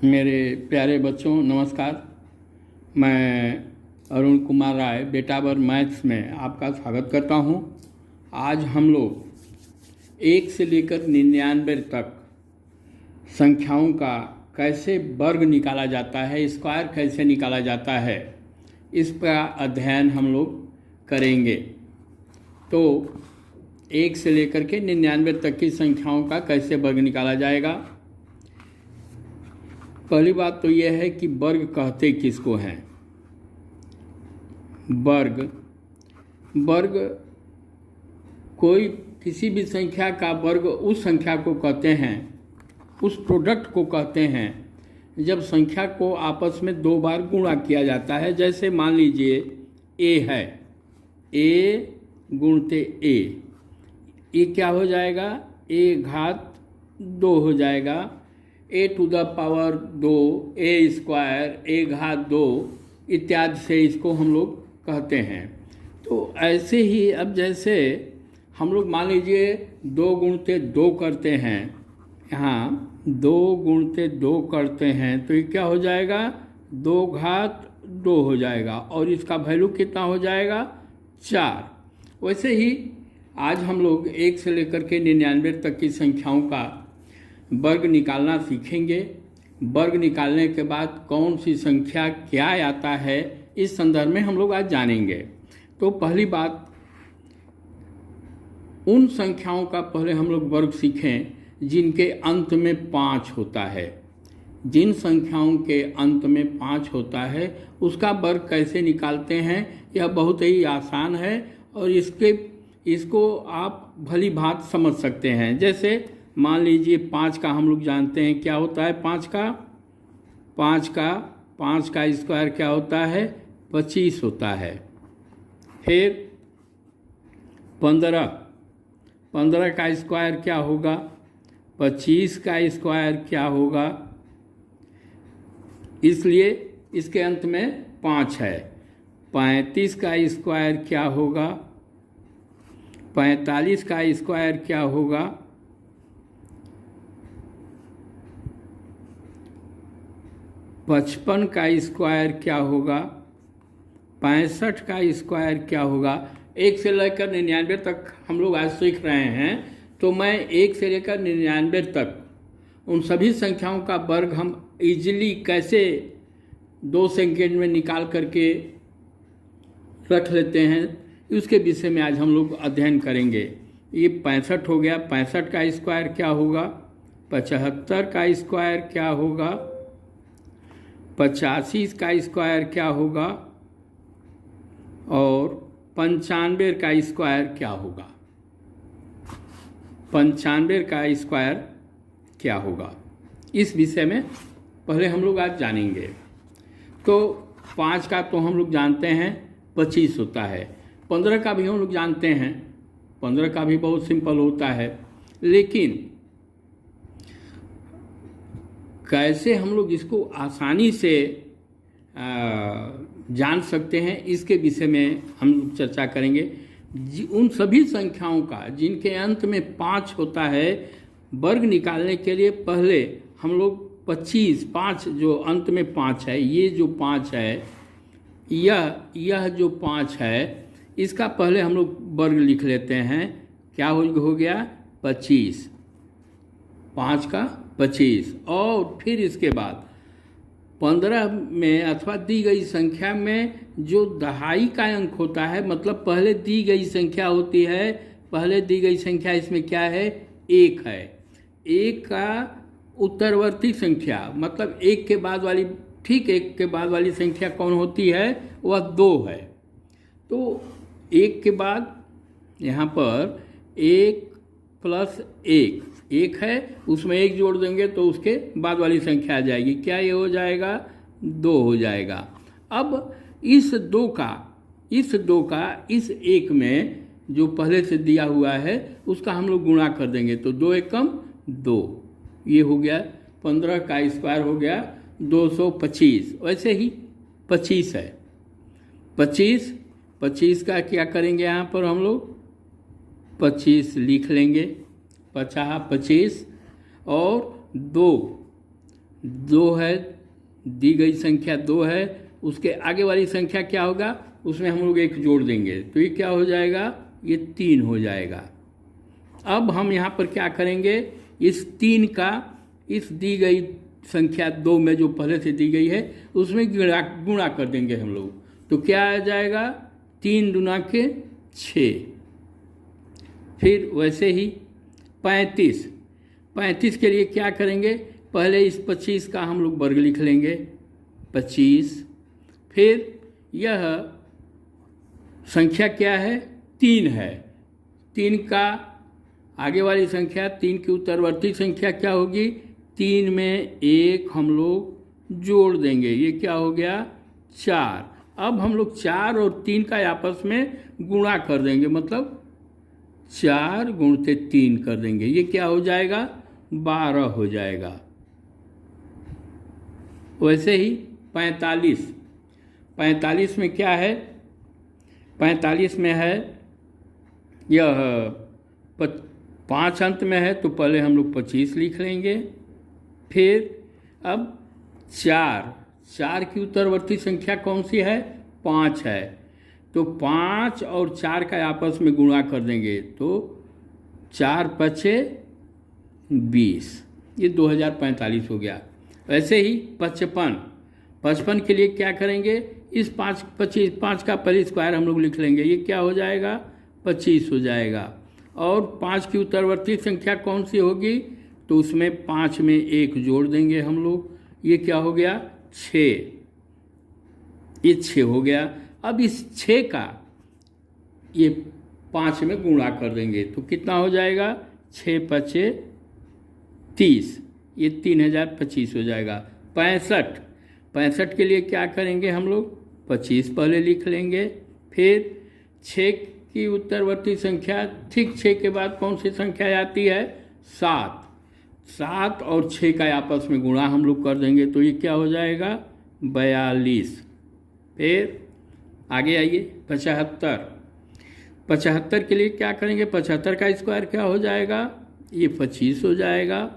मेरे प्यारे बच्चों नमस्कार। मैं अरुण कुमार राय बेटावर मैथ्स में आपका स्वागत करता हूं। आज हम लोग 1 से लेकर 99 तक संख्याओं का कैसे वर्ग निकाला जाता है, स्क्वायर कैसे निकाला जाता है, इसका अध्ययन हम लोग करेंगे। तो 1 से लेकर के 99 तक की संख्याओं का कैसे वर्ग निकाला जाएगा। पहली बात तो यह है कि वर्ग कहते किसको हैं। वर्ग कोई किसी भी संख्या का वर्ग उस संख्या को कहते हैं, उस प्रोडक्ट को कहते हैं जब संख्या को आपस में 2 बार गुणा किया जाता है। जैसे मान लीजिए a है, a गुणते a, ये क्या हो जाएगा, a घात 2 हो जाएगा। a to the power 2, a square, a घात 2 इत्यादि से इसको हम लोग कहते हैं। तो ऐसे ही अब जैसे हम लोग मान लीजिए 2 गुणते 2 करते हैं, यहाँ 2 गुणते 2 करते हैं तो ये क्या हो जाएगा, 2 घात 2 हो जाएगा और इसका वैल्यू कितना हो जाएगा, 4। वैसे ही आज हम लोग 1 से लेकर के 99 तक की संख्याओं का वर्ग निकालना सीखेंगे। वर्ग निकालने के बाद कौन सी संख्या क्या आता है, इस संदर्भ में हम लोग आज जानेंगे। तो पहली बात, उन संख्याओं का पहले हम लोग वर्ग सीखें जिनके अंत में 5 होता है। जिन संख्याओं के अंत में 5 होता है उसका वर्ग कैसे निकालते हैं, यह बहुत ही आसान है और इसको आप भली भांति समझ सकते हैं। जैसे मान लीजिए 5 का हम लोग जानते हैं क्या होता है, 5 का स्क्वायर क्या होता है, 25 होता है। फिर 15 का स्क्वायर क्या होगा, 25 का स्क्वायर क्या होगा, इसलिए इसके अंत में 5 है। 35 का स्क्वायर क्या होगा, 45 का स्क्वायर क्या होगा, 55 का स्क्वायर क्या होगा, 65 का स्क्वायर क्या होगा। 1 से लेकर 99 तक हम लोग आज सीख रहे हैं, तो मैं 1 से लेकर 99 तक उन सभी संख्याओं का वर्ग हम इजीली कैसे 2 सेकंड में निकाल करके रख लेते हैं, उसके विषय में आज हम लोग अध्ययन करेंगे। ये 65 हो गया, 65 का स्क्वायर क्या होगा, 75 का स्क्वायर क्या होगा, 85 का स्क्वायर क्या होगा और 95 का स्क्वायर क्या होगा। 95 का स्क्वायर क्या होगा, इस विषय में पहले हम लोग आज जानेंगे। तो 5 का तो हम लोग जानते हैं 25 होता है। 15 का भी हम लोग जानते हैं, 15 का भी बहुत सिंपल होता है। लेकिन कैसे हम लोग इसको आसानी से जान सकते हैं, इसके विषय में हम लोग चर्चा करेंगे। उन सभी संख्याओं का जिनके अंत में 5 होता है, वर्ग निकालने के लिए पहले हम लोग 5 जो अंत में 5 है, ये जो 5 है, यह जो 5 है, इसका पहले हम लोग वर्ग लिख लेते हैं। क्या हो गया, 25, 5 का 25। और फिर इसके बाद 15 में अथवा दी गई संख्या में जो दहाई का अंक होता है, मतलब पहले दी गई संख्या होती है, पहले दी गई संख्या इसमें क्या है, 1 है। 1 का उत्तरवर्ती संख्या, मतलब 1 के बाद वाली, ठीक 1 के बाद वाली संख्या कौन होती है, वह 2 है। तो 1 के बाद यहाँ पर 1 + 1 है, उसमें 1 जोड़ देंगे तो उसके बाद वाली संख्या आ जाएगी। क्या ये हो जाएगा, 2 हो जाएगा। अब इस 2 का इस 1 में जो पहले से दिया हुआ है उसका हम लोग गुणा कर देंगे, तो 2 एकम 2, ये हो गया। 15 का स्क्वायर हो गया 225। वैसे ही 25 है, 25 का क्या करेंगे, यहाँ पर हम लोग 25 लिख लेंगे, 50 25 और 2 है, दी गई संख्या 2 है, उसके आगे वाली संख्या क्या होगा, उसमें हम लोग 1 जोड़ देंगे तो ये क्या हो जाएगा, ये 3 हो जाएगा। अब हम यहाँ पर क्या करेंगे, इस 3 का इस दी गई संख्या 2 में जो पहले से दी गई है उसमें गुणा कर देंगे हम लोग, तो क्या आ जाएगा, 3 दूना के 6। फिर वैसे ही 35 के लिए क्या करेंगे, पहले इस 25 का हम लोग वर्ग लिख लेंगे 25। फिर यह संख्या क्या है, 3 है, 3 का आगे वाली संख्या 3 की उत्तरवर्ती संख्या क्या होगी, 3 में 1 हम लोग जोड़ देंगे, ये क्या हो गया 4। अब हम लोग 4 और 3 का आपस में गुणा कर देंगे, मतलब 4 गुणते 3 कर देंगे, ये क्या हो जाएगा 12 हो जाएगा। वैसे ही 45 में क्या है, 45 में है यह 5 अंत में है तो पहले हम लोग 25 लिख लेंगे। फिर अब 4 की उत्तरवर्ती संख्या कौन सी है, 5 है, तो 5 और 4 का आपस में गुणा कर देंगे तो 4 पचे 20, ये 2045 हो गया। वैसे ही 55 के लिए क्या करेंगे, इस 5 का पहले स्क्वायर हम लोग लिख लेंगे, ये क्या हो जाएगा 25 हो जाएगा। और 5 की उत्तरवर्ती संख्या कौन सी होगी, तो उसमें 5 में 1 जोड़ देंगे हम लोग, ये क्या हो गया 6, ये 6 हो गया। अब इस 6 का ये 5 में गुणा कर देंगे तो कितना हो जाएगा, 6 पचे 30, ये 3025 हो जाएगा। 65 के लिए क्या करेंगे हम लोग, 25 पहले लिख लेंगे, फिर 6 की उत्तरवर्ती संख्या, ठीक 6 के बाद कौन सी संख्या आती है, 7 और 6 का आपस में गुणा हम लोग कर देंगे तो ये क्या हो जाएगा 42। फिर आगे आइए 75 के लिए क्या करेंगे, 75 का स्क्वायर क्या हो जाएगा, ये 25 हो जाएगा।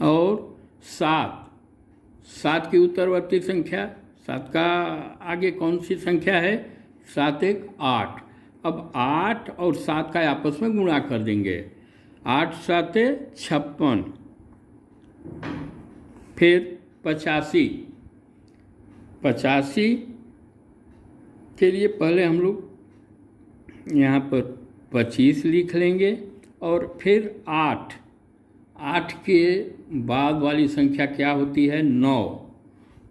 और 7 की उत्तरवर्ती संख्या, 7 का आगे कौन सी संख्या है, 7 1 8। अब 8 और 7 का आपस में गुणा कर देंगे, 8 7 56। फिर 85 के लिए पहले हम लोग यहाँ पर 25 लिख लेंगे और फिर 8 के बाद वाली संख्या क्या होती है 9,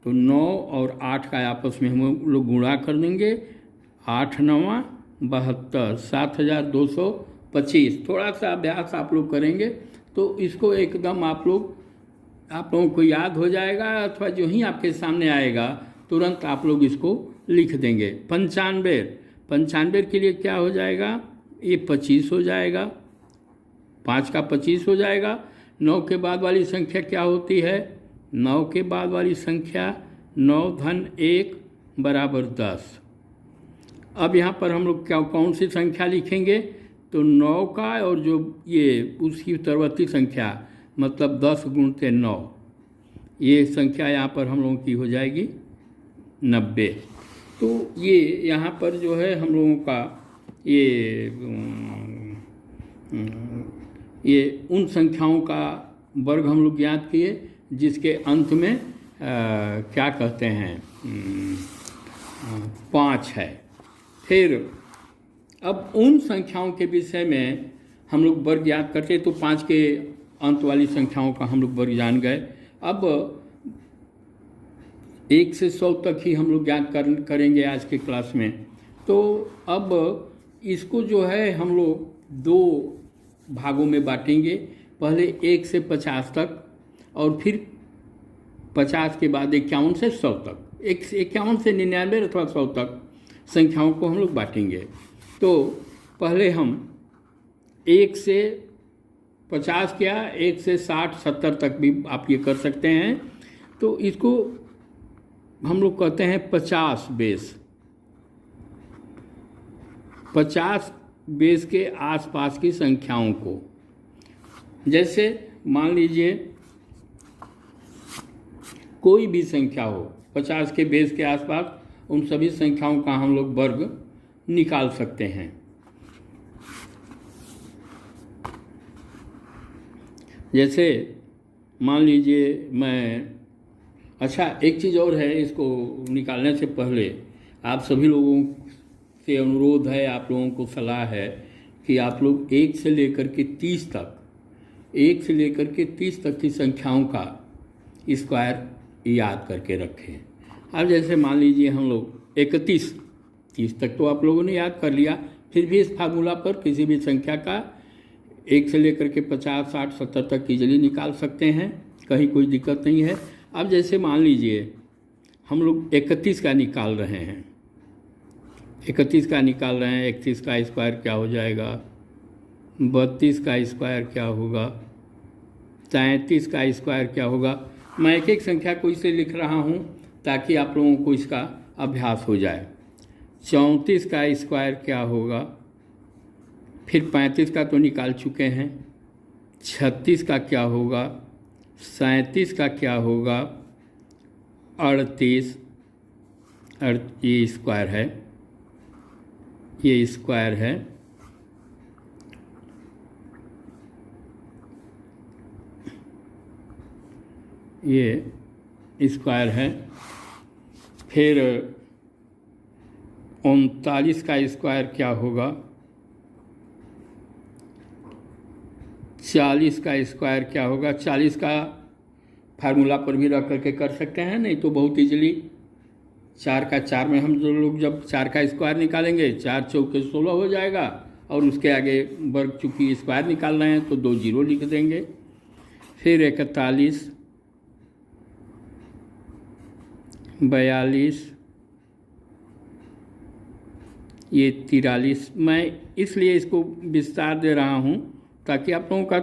तो 9 और 8 का आपस में हम लोग गुणा कर देंगे, 8 9 72, 7225। थोड़ा सा अभ्यास आप लोग करेंगे तो इसको एकदम आप लोगों को याद हो जाएगा, अथवा जो ही आपके सामने आएगा तुरंत आप लोग इसको लिख देंगे। 95 के लिए क्या हो जाएगा, ये 25 हो जाएगा, 5 का 25 हो जाएगा। 9 के बाद वाली संख्या क्या होती है, 9 के बाद वाली संख्या 9 धन 1 बराबर 10। अब यहाँ पर हम लोग क्या कौन सी संख्या लिखेंगे, तो 9 का और जो ये उसकी उत्तरवर्ती संख्या मतलब 10 गुणते 9, ये संख्या यहाँ पर हम लोगों की हो जाएगी 90। तो ये यहाँ पर जो है हम लोगों का ये उन संख्याओं का वर्ग हम लोग ज्ञात किए जिसके अंत में क्या कहते हैं 5 है। फिर अब उन संख्याओं के विषय में हम लोग वर्ग ज्ञात करते, तो 5 के अंत वाली संख्याओं का हम लोग वर्ग जान गए। अब 1 से 100 तक ही हम लोग ज्ञात करेंगे आज के क्लास में। तो अब इसको जो है हम लोग 2 भागों में बांटेंगे, पहले 1 से 50 तक और फिर 50 के बाद 51 से 100 तक, 51 से 99 अथवा 100 तक संख्याओं को हम लोग बांटेंगे। तो पहले हम 1 से 50 क्या 1 से 60 70 तक भी आप ये कर सकते हैं। तो इसको हम लोग कहते हैं 50 बेस। 50 बेस के आसपास की संख्याओं को, जैसे मान लीजिए कोई भी संख्या हो 50 के बेस के आसपास, उन सभी संख्याओं का हम लोग वर्ग निकाल सकते हैं। जैसे मान लीजिए अच्छा एक चीज़ और है, इसको निकालने से पहले आप सभी लोगों से अनुरोध है, आप लोगों को सलाह है कि आप लोग 1 से लेकर के 30 तक की संख्याओं का स्क्वायर याद करके रखें। अब जैसे मान लीजिए हम लोग 30 तक तो आप लोगों ने याद कर लिया, फिर भी इस फार्मूला पर किसी भी संख्या का 1 से लेकर के 50, 60, 70 तक इजीली निकाल सकते हैं, कहीं कोई दिक्कत नहीं है। अब जैसे मान लीजिए हम लोग 31 का निकाल रहे हैं, 31 का स्क्वायर क्या हो जाएगा, 32 का स्क्वायर क्या होगा, 33 का स्क्वायर क्या होगा। मैं एक एक संख्या को इसे लिख रहा हूँ ताकि आप लोगों को इसका अभ्यास हो जाए। 34 का स्क्वायर क्या होगा, फिर 35 का तो निकाल चुके हैं, 36 का क्या होगा, 37 का क्या होगा, 38 ये स्क्वायर है, ये स्क्वायर है। फिर 39 का स्क्वायर क्या होगा, 40 का स्क्वायर क्या होगा। 40 का फार्मूला पर भी रख करके कर सकते हैं, नहीं तो बहुत इजीली 4 का 4 में हम जो लोग जब 4 का स्क्वायर निकालेंगे 4 चौके 16 हो जाएगा, और उसके आगे वर्ग चूँकि स्क्वायर निकाल रहे हैं तो 2 जीरो लिख देंगे। फिर 41, 42, ये 43। मैं इसलिए इसको विस्तार दे रहा हूँ ताकि आप लोगों का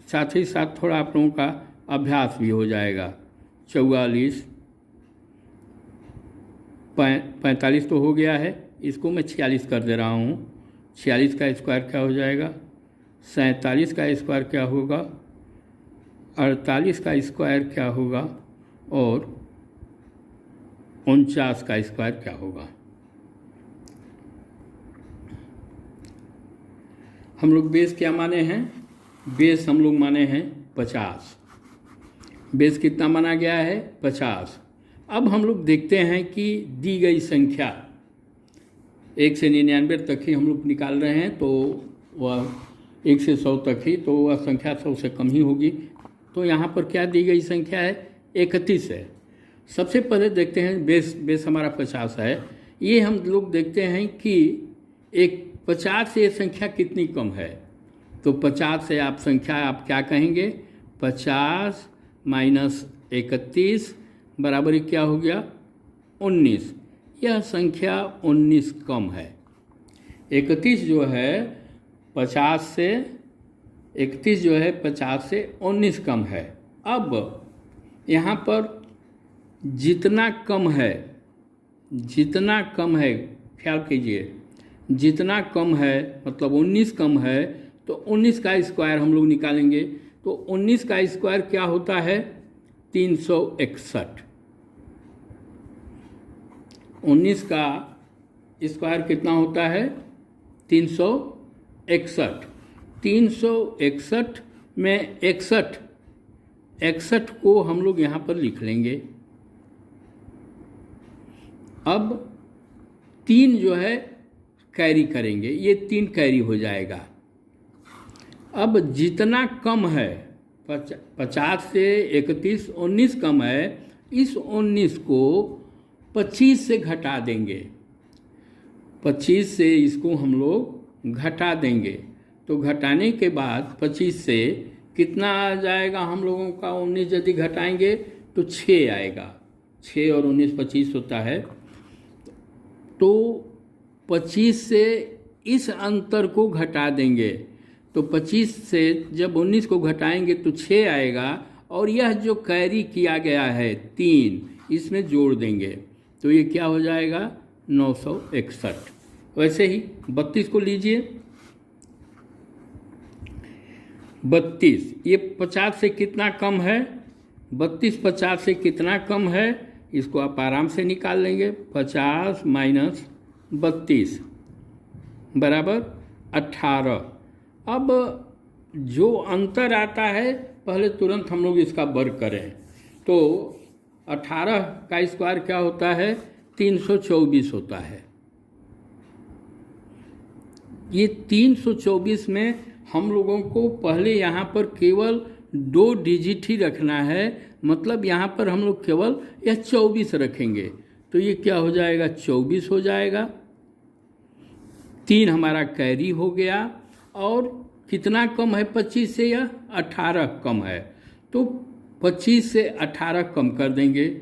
साथ ही साथ थोड़ा आप लोगों का अभ्यास भी हो जाएगा। 44, 45 तो हो गया है, इसको मैं 46 कर दे रहा हूँ। 46 का स्क्वायर क्या हो जाएगा, 47 का स्क्वायर क्या होगा, 48 का स्क्वायर क्या होगा, और 49 का स्क्वायर क्या होगा। हम लोग बेस क्या माने हैं, बेस हम लोग माने हैं 50। बेस कितना माना गया है, 50। अब हम लोग देखते हैं कि दी गई संख्या 1 से 99 तक ही हम लोग निकाल रहे हैं, तो वह 1 से 100 तक ही, तो वह संख्या 100 से कम ही होगी। तो यहाँ पर क्या दी गई संख्या है, 31 है। सबसे पहले देखते हैं बेस हमारा 50 है, ये हम लोग देखते हैं कि एक 50 से ये संख्या कितनी कम है। तो 50 से आप संख्या आप क्या कहेंगे, 50 माइनस 31 बराबर क्या हो गया, 19। यह संख्या 19 कम है। 31 जो है 50 से 19 कम है। अब यहाँ पर जितना कम है, ख्याल कीजिए, जितना कम है मतलब 19 कम है, तो 19 का स्क्वायर हम लोग निकालेंगे। तो 19 का स्क्वायर क्या होता है, 361। 19 का स्क्वायर कितना होता है, 361। 361 में 61 को हम लोग यहाँ पर लिख लेंगे। अब 3 जो है कैरी करेंगे, ये 3 कैरी हो जाएगा। अब जितना कम है 50 से 31 19 कम है, इस 19 को 25 से घटा देंगे। 25 से इसको हम लोग घटा देंगे, तो घटाने के बाद 25 से कितना आ जाएगा हम लोगों का, 19 यदि घटाएंगे तो 6 आएगा। 6 और 19 25 होता है। तो 25 से इस अंतर को घटा देंगे, तो 25 से जब 19 को घटाएंगे तो 6 आएगा, और यह जो कैरी किया गया है 3 इसमें जोड़ देंगे, तो ये क्या हो जाएगा, 961। वैसे ही 32 को लीजिए। 32 ये 50 से कितना कम है, 32 50 से कितना कम है, इसको आप आराम से निकाल लेंगे। 50 माइनस 32 बराबर 18। अब जो अंतर आता है पहले तुरंत हम लोग इसका वर्ग करें, तो 18 का स्क्वायर क्या होता है, 324 होता है। ये 324 में हम लोगों को पहले यहाँ पर केवल 2 डिजिट ही रखना है, मतलब यहाँ पर हम लोग केवल यह 24 रखेंगे, तो ये क्या हो जाएगा, 24 हो जाएगा। 3 हमारा कैरी हो गया, और कितना कम है 25 से, या 18 कम है, तो 25 से 18 कम कर देंगे।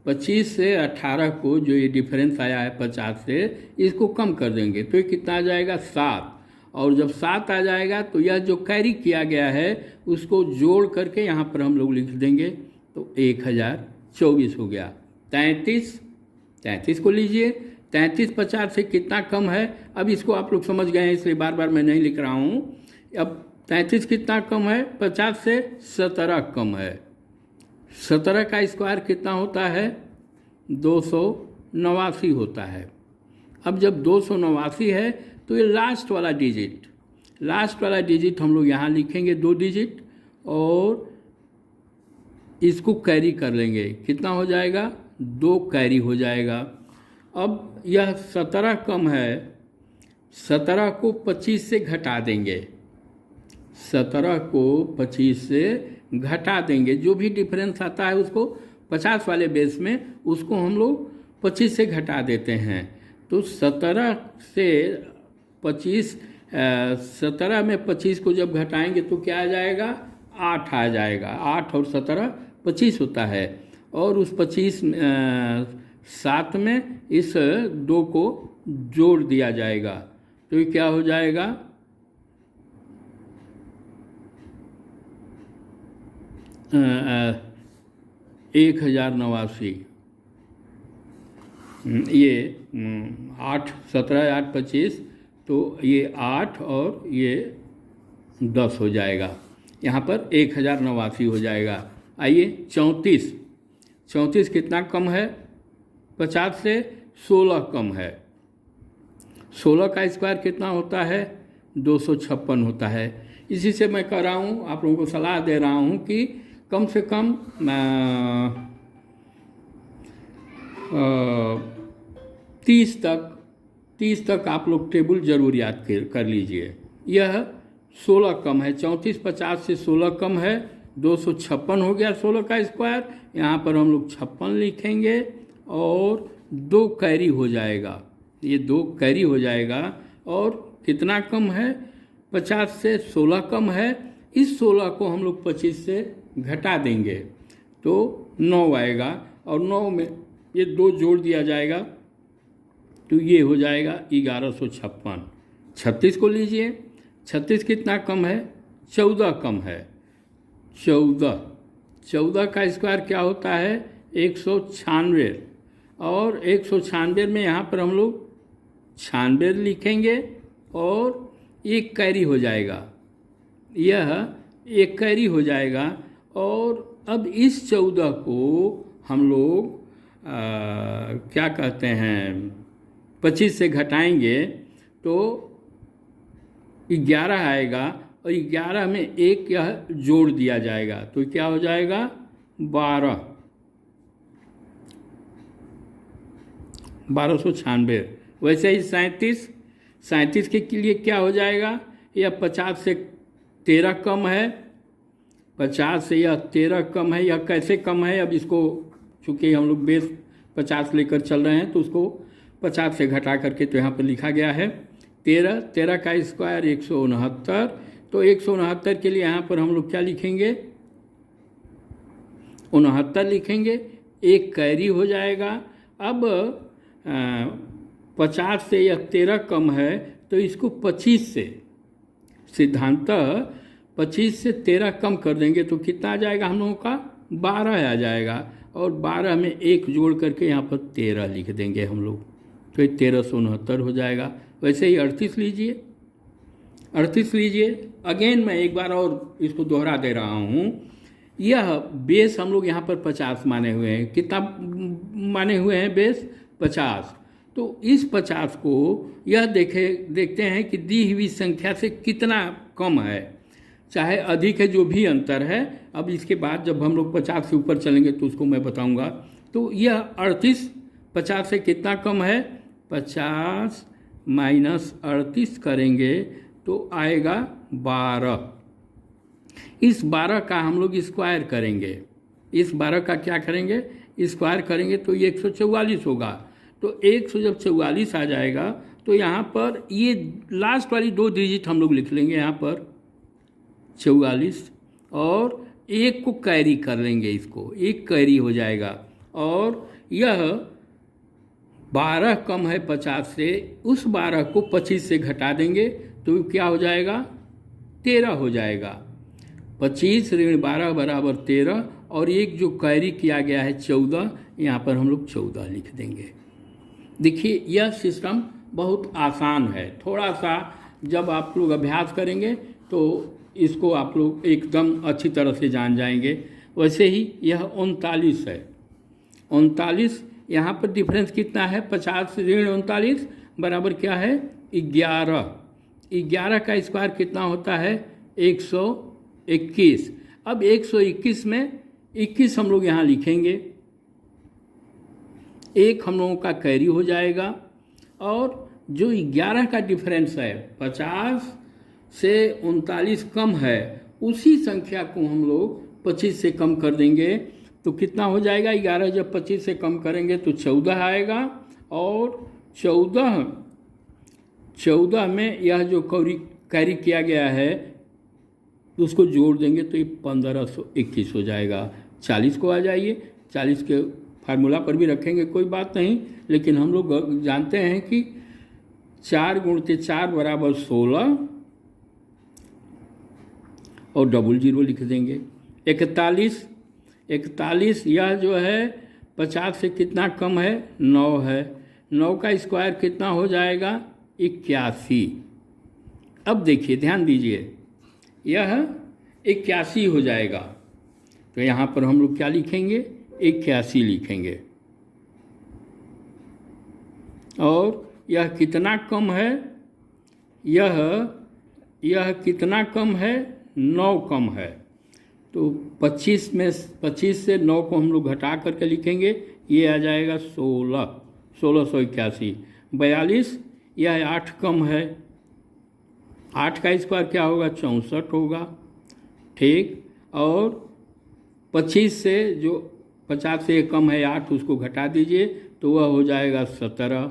25 से 18 को जो ये डिफरेंस आया है 50 से, इसको कम कर देंगे, तो ये कितना आ जाएगा, 7। और जब 7 आ जाएगा तो यह जो कैरी किया गया है उसको जोड़ करके यहाँ पर हम लोग लिख देंगे, तो 1024 हो गया। 33 को लीजिए, 33 50 से कितना कम है, अब इसको आप लोग समझ गए हैं इसलिए बार बार मैं नहीं लिख रहा हूँ। अब 33 कितना कम है, 50 से 17 कम है। 17 का स्क्वायर कितना होता है, 289 होता है। अब जब 289 है तो ये लास्ट वाला डिजिट हम लोग यहाँ लिखेंगे 2 डिजिट, और इसको कैरी कर लेंगे, कितना हो जाएगा, 2 कैरी हो जाएगा। अब यह 17 कम है, 17 को 25 से घटा देंगे, 17 को 25 से घटा देंगे, जो भी डिफरेंस आता है उसको 50 वाले बेस में उसको हम लोग 25 से घटा देते हैं, तो 17 से 25 17 में 25 को जब घटाएंगे तो क्या आ जाएगा, 8 आ जाएगा। 8 और 17 25 होता है, और उस 25 7 में इस 2 को जोड़ दिया जाएगा, तो ये क्या हो जाएगा, 1089। ये 8 17 8 25, तो ये 8 और ये 10 हो जाएगा, यहाँ पर 1089 हो जाएगा। आइए 34 कितना कम है, 50 से 16 कम है। 16 का स्क्वायर कितना होता है, 256 होता है। इसी से मैं कह रहा हूँ, आप लोगों को सलाह दे रहा हूँ कि कम से कम 30 तक आप लोग टेबल जरूर याद कर लीजिए। यह 16 कम है, 34 50 से 16 कम है, 256 हो गया 16 का स्क्वायर। यहाँ पर हम लोग 56 लिखेंगे और 2 कैरी हो जाएगा, ये 2 कैरी हो जाएगा। और कितना कम है, 50 से 16 कम है। इस 16 को हम लोग 25 से घटा देंगे तो 9 आएगा, और 9 में ये 2 जोड़ दिया जाएगा तो ये हो जाएगा 1156। 36 को लीजिए, 36 कितना कम है, 14 कम है। 14 का स्क्वायर क्या होता है, 196, और 196 में यहाँ पर हम लोग 96 लिखेंगे और एक कैरी हो जाएगा, यह एक कैरी हो जाएगा। और अब इस 14 को हम लोग क्या कहते हैं 25 से घटाएंगे तो 11 आएगा, और 11 में एक यह जोड़ दिया जाएगा तो क्या हो जाएगा 1296। वैसे ही 37 के लिए क्या हो जाएगा, यह 50 से 13 कम है, 50 से यह 13 कम है। यह कैसे कम है, अब इसको चूँकि हम लोग बेस 50 लेकर चल रहे हैं तो उसको 50 से घटा करके तो यहाँ पर लिखा गया है 13 का स्क्वायर 169। तो 169 के लिए यहाँ पर हम लोग क्या लिखेंगे, 69 लिखेंगे, एक कैरी हो जाएगा। अब 50 से यह 13 कम है तो इसको 25 से, सिद्धांतः 25 से 13 कम कर देंगे तो कितना आ जाएगा हम लोगों का, 12 आ जाएगा। और 12 में एक जोड़ करके यहाँ पर 13 लिख देंगे हम लोग, तो ये 1369 हो जाएगा। वैसे ही 38 लीजिए। अगेन मैं एक बार और इसको दोहरा दे रहा हूँ, यह बेस हम लोग यहाँ पर 50 माने हुए हैं। कितना माने हुए हैं बेस? 50। तो इस 50 को यह देखते हैं कि दी हुई संख्या से कितना कम है, चाहे अधिक है, जो भी अंतर है। अब इसके बाद जब हम लोग 50 से ऊपर चलेंगे तो उसको मैं बताऊंगा। तो यह 38 50 से कितना कम है? 50 माइनस 38 करेंगे तो आएगा 12। इस 12 का हम लोग स्क्वायर करेंगे। इस 12 का क्या करेंगे? स्क्वायर करेंगे तो ये 144 होगा। तो 100 जब 44 आ जाएगा तो यहाँ पर ये लास्ट वाली 2 डिजिट हम लोग लिख लेंगे यहाँ पर 44, और एक को कैरी कर लेंगे, इसको एक कैरी हो जाएगा। और यह 12 कम है 50 से, उस 12 को 25 से घटा देंगे तो क्या हो जाएगा? 13 हो जाएगा। 25 ऋण 12 बराबर 13, और एक जो कैरी किया गया है 14, यहाँ पर हम लोग 14 लिख देंगे। देखिए यह सिस्टम बहुत आसान है। थोड़ा सा जब आप लोग अभ्यास करेंगे तो इसको आप लोग एकदम अच्छी तरह से जान जाएंगे। वैसे ही यह 39 है। 39 यहाँ पर डिफरेंस कितना है? 50 ऋण 39 बराबर क्या है? 11। 11 का स्क्वायर कितना होता है? 121। अब 121 में 21 हम लोग यहाँ लिखेंगे, एक हम लोगों का कैरी हो जाएगा। और जो 11 का डिफरेंस है, 50 से 39 कम है, उसी संख्या को हम लोग 25 से कम कर देंगे तो कितना हो जाएगा? 11 जब 25 से कम करेंगे तो 14 आएगा। और 14 में यह जो कैरी किया गया है उसको जोड़ देंगे तो ये 1521 हो जाएगा। 40 को आ जाइए, 40 के फार्मूला पर भी रखेंगे, कोई बात नहीं, लेकिन हम लोग जानते हैं कि 4 गुणित 4 बराबर 16, और डबल जीरो लिख देंगे। 41 यह जो है 50 से कितना कम है? 9 है। 9 का स्क्वायर कितना हो जाएगा? 81। अब देखिए ध्यान दीजिए, यह 81 हो जाएगा। तो यहाँ पर हम लोग क्या लिखेंगे? 81 लिखेंगे। और यह कितना कम है? यह कितना कम है? 9 कम है। तो 25 से 9 को हम लोग घटा करके लिखेंगे, ये आ जाएगा 1681। 42 यह 8 कम है। 8 का स्क्वायर क्या होगा? 64 होगा। ठीक। और 25 से जो 50 से कम है 8, उसको घटा दीजिए तो वह हो जाएगा 17।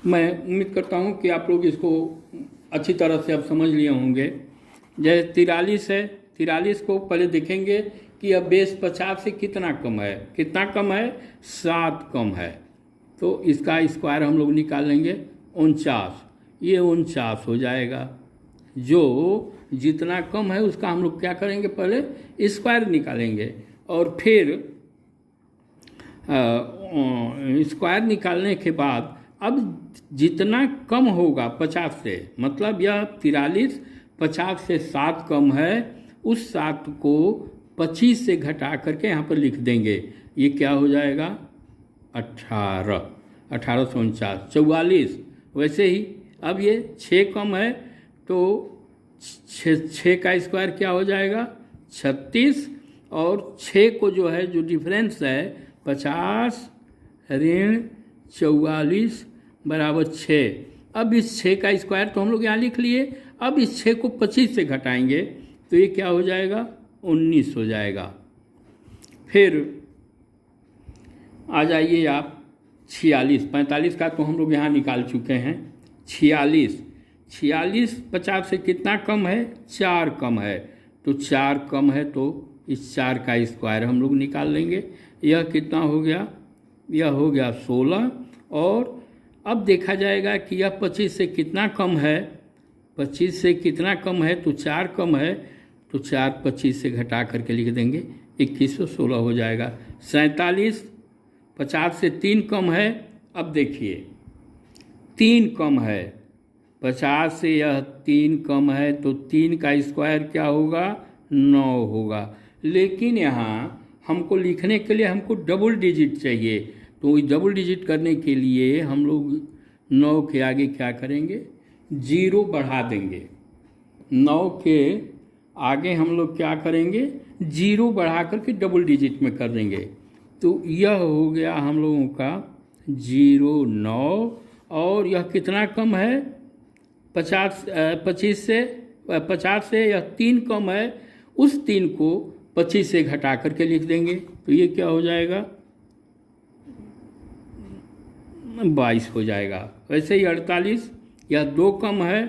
मैं उम्मीद करता हूँ कि आप लोग इसको अच्छी तरह से अब समझ लिए होंगे। जैसे 43 है, 43 को पहले देखेंगे कि अब बेस 50 से कितना कम है? कितना कम है? 7 कम है। तो इसका स्क्वायर हम लोग निकाल लेंगे 49। ये 49 हो जाएगा। जो जितना कम है उसका हम लोग क्या करेंगे? पहले स्क्वायर निकालेंगे, और फिर स्क्वायर निकालने के बाद अब जितना कम होगा 50 से, मतलब यह 43 50 से 7 कम है, उस 7 को 25 से घटा करके यहाँ पर लिख देंगे। ये क्या हो जाएगा? 18। 1849। 44 वैसे ही। अब ये 6 कम है तो 6 का स्क्वायर क्या हो जाएगा? 36। और 6 को जो है, जो डिफरेंस है 50 ऋण 44 बराबर 6। अब इस 6 का स्क्वायर तो हम लोग यहाँ लिख लिए। अब इस 6 को 25 से घटाएंगे तो ये क्या हो जाएगा? 19 हो जाएगा। फिर आ जाइए आप 46। 45 का तो हम लोग यहाँ निकाल चुके हैं। 46 50 से कितना कम है? 4 कम है। तो 4 कम है तो इस 4 का स्क्वायर हम लोग निकाल लेंगे। यह कितना हो गया? यह हो गया 16। और अब देखा जाएगा कि यह 25 से कितना कम है? 25 से कितना कम है? तो 4 कम है। तो 4 25 से घटा करके लिख देंगे, 2116 हो जाएगा। 47 50 से 3 कम है। अब देखिए 3 कम है, 50 से यह 3 कम है तो 3 का स्क्वायर क्या होगा? 9 होगा। लेकिन यहाँ हमको लिखने के लिए हमको डबल डिजिट चाहिए। तो डबल डिजिट करने के लिए हम लोग 9 के आगे क्या करेंगे, 0 बढ़ा देंगे। 9 के आगे हम लोग क्या करेंगे, 0 बढ़ा करके डबल डिजिट में कर देंगे। तो यह हो गया हम लोगों का 0 9, और यह कितना कम है, 25 से यह 3 कम है, उस 3 को 25 से घटा करके लिख देंगे। तो ये क्या हो जाएगा, 22 हो जाएगा। वैसे ही 48, यह 2 कम है,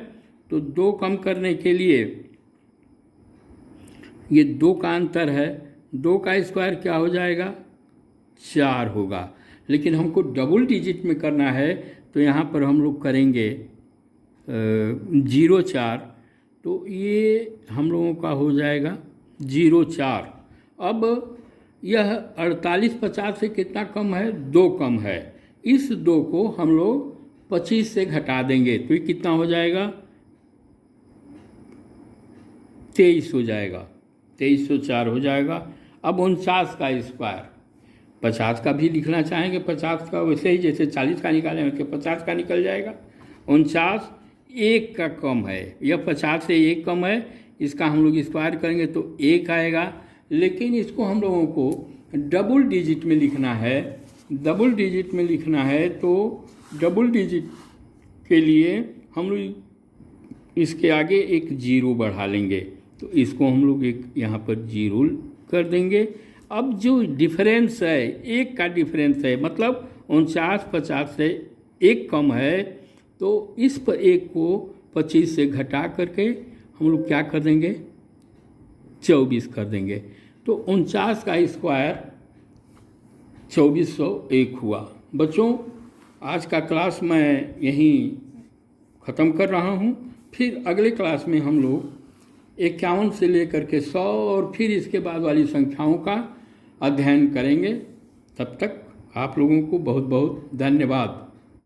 तो 2 कम करने के लिए ये 2 का अंतर है, 2 का स्क्वायर क्या हो जाएगा, 4 होगा। लेकिन हमको डबल डिजिट में करना है, तो यहाँ पर हम लोग करेंगे 0 4, तो ये हम लोगों का हो जाएगा 0 4। अब यह 48 50 से कितना कम है, 2 कम है। इस 2 को हम लोग 25 से घटा देंगे, तो ये कितना हो जाएगा, 23 हो जाएगा, 2304 हो जाएगा। अब 49 का स्क्वायर, 50 का भी लिखना चाहेंगे, 50 का वैसे ही जैसे 40 का निकालें वैसे 50 का निकल जाएगा। 49 1 का कम है, यह 50 से 1 कम है, इसका हम लोग स्क्वायर करेंगे तो 1 आएगा। लेकिन इसको हम लोगों को डबल डिजिट में लिखना है, डबल डिजिट में लिखना है, तो डबल डिजिट के लिए हम लोग इसके आगे एक 0 बढ़ा लेंगे, तो इसको हम लोग एक यहाँ पर 0 कर देंगे। अब जो डिफरेंस है, 1 का डिफरेंस है, मतलब 49 50 से 1 कम है, तो इस पर 1 को 25 से घटा करके हम लोग क्या कर देंगे, 24 कर देंगे। तो 49 का स्क्वायर 2401 हुआ। बच्चों, आज का क्लास मैं यहीं ख़त्म कर रहा हूँ। फिर अगले क्लास में हम लोग 51 से लेकर के 100 और फिर इसके बाद वाली संख्याओं का अध्ययन करेंगे। तब तक आप लोगों को बहुत बहुत धन्यवाद।